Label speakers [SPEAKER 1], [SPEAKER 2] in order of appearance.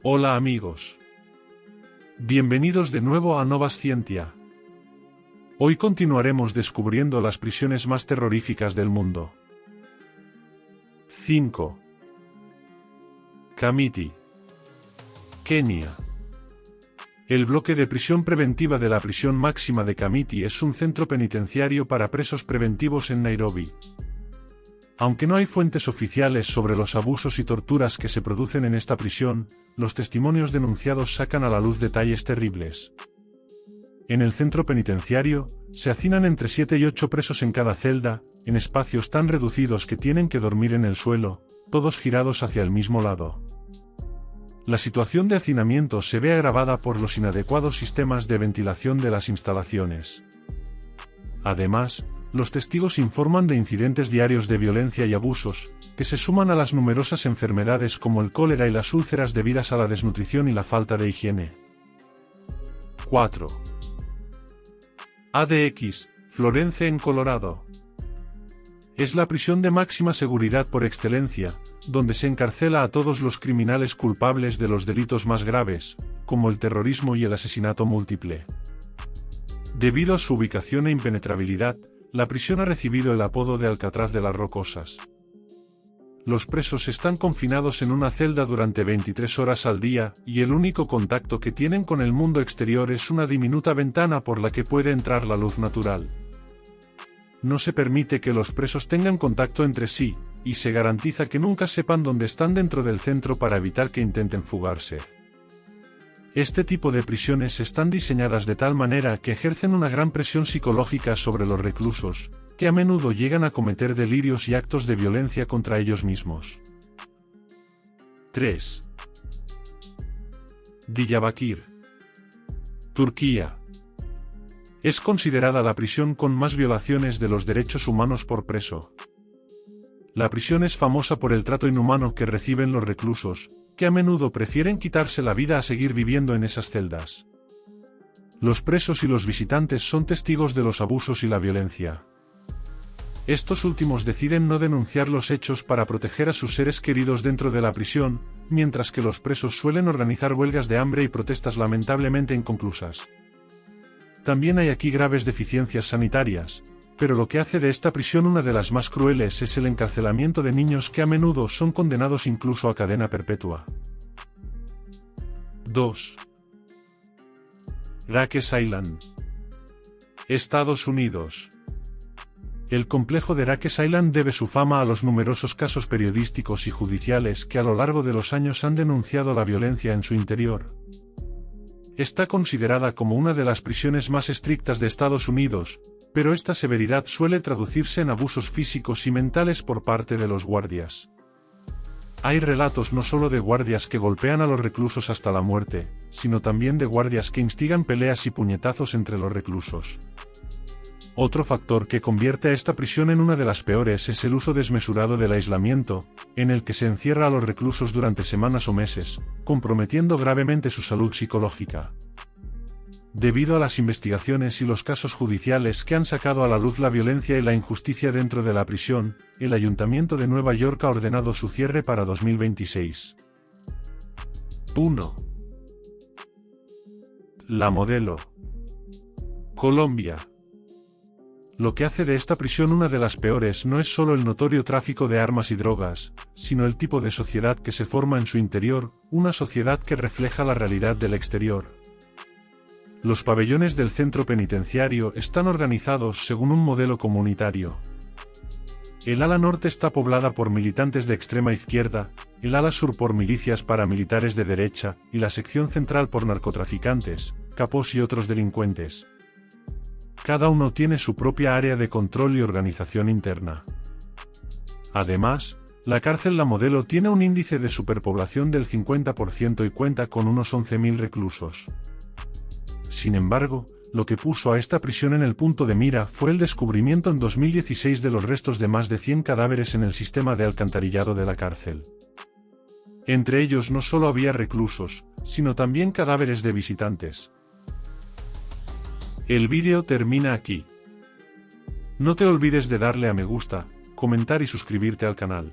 [SPEAKER 1] Hola amigos. Bienvenidos de nuevo a Nova Scientia. Hoy continuaremos descubriendo las prisiones más terroríficas del mundo. 5. Kamiti, Kenia. El bloque de prisión preventiva de la prisión máxima de Kamiti es un centro penitenciario para presos preventivos en Nairobi. Aunque no hay fuentes oficiales sobre los abusos y torturas que se producen en esta prisión, los testimonios denunciados sacan a la luz detalles terribles. En el centro penitenciario, se hacinan entre 7 y 8 presos en cada celda, en espacios tan reducidos que tienen que dormir en el suelo, todos girados hacia el mismo lado. La situación de hacinamiento se ve agravada por los inadecuados sistemas de ventilación de las instalaciones. Además, los testigos informan de incidentes diarios de violencia y abusos, que se suman a las numerosas enfermedades como el cólera y las úlceras debidas a la desnutrición y la falta de higiene. 4. ADX, Florence en Colorado. Es la prisión de máxima seguridad por excelencia, donde se encarcela a todos los criminales culpables de los delitos más graves, como el terrorismo y el asesinato múltiple. Debido a su ubicación e impenetrabilidad, la prisión ha recibido el apodo de Alcatraz de las Rocosas. Los presos están confinados en una celda durante 23 horas al día, y el único contacto que tienen con el mundo exterior es una diminuta ventana por la que puede entrar la luz natural. No se permite que los presos tengan contacto entre sí, y se garantiza que nunca sepan dónde están dentro del centro para evitar que intenten fugarse. Este tipo de prisiones están diseñadas de tal manera que ejercen una gran presión psicológica sobre los reclusos, que a menudo llegan a cometer delirios y actos de violencia contra ellos mismos. 3. Diyarbakir, Turquía. Es considerada la prisión con más violaciones de los derechos humanos por preso. La prisión es famosa por el trato inhumano que reciben los reclusos, que a menudo prefieren quitarse la vida a seguir viviendo en esas celdas. Los presos y los visitantes son testigos de los abusos y la violencia. Estos últimos deciden no denunciar los hechos para proteger a sus seres queridos dentro de la prisión, mientras que los presos suelen organizar huelgas de hambre y protestas lamentablemente inconclusas. También hay aquí graves deficiencias sanitarias, pero lo que hace de esta prisión una de las más crueles es el encarcelamiento de niños que a menudo son condenados incluso a cadena perpetua. 2. Rikers Island, Estados Unidos. El complejo de Rikers Island debe su fama a los numerosos casos periodísticos y judiciales que a lo largo de los años han denunciado la violencia en su interior. Está considerada como una de las prisiones más estrictas de Estados Unidos, pero esta severidad suele traducirse en abusos físicos y mentales por parte de los guardias. Hay relatos no solo de guardias que golpean a los reclusos hasta la muerte, sino también de guardias que instigan peleas y puñetazos entre los reclusos. Otro factor que convierte a esta prisión en una de las peores es el uso desmesurado del aislamiento, en el que se encierra a los reclusos durante semanas o meses, comprometiendo gravemente su salud psicológica. Debido a las investigaciones y los casos judiciales que han sacado a la luz la violencia y la injusticia dentro de la prisión, el Ayuntamiento de Nueva York ha ordenado su cierre para 2026. 1. La Modelo, Colombia. Lo que hace de esta prisión una de las peores no es solo el notorio tráfico de armas y drogas, sino el tipo de sociedad que se forma en su interior, una sociedad que refleja la realidad del exterior. Los pabellones del centro penitenciario están organizados según un modelo comunitario. El ala norte está poblada por militantes de extrema izquierda, el ala sur por milicias paramilitares de derecha, y la sección central por narcotraficantes, capos y otros delincuentes. Cada uno tiene su propia área de control y organización interna. Además, la cárcel La Modelo tiene un índice de superpoblación del 50% y cuenta con unos 11.000 reclusos. Sin embargo, lo que puso a esta prisión en el punto de mira fue el descubrimiento en 2016 de los restos de más de 100 cadáveres en el sistema de alcantarillado de la cárcel. Entre ellos no solo había reclusos, sino también cadáveres de visitantes. El vídeo termina aquí. No te olvides de darle a me gusta, comentar y suscribirte al canal.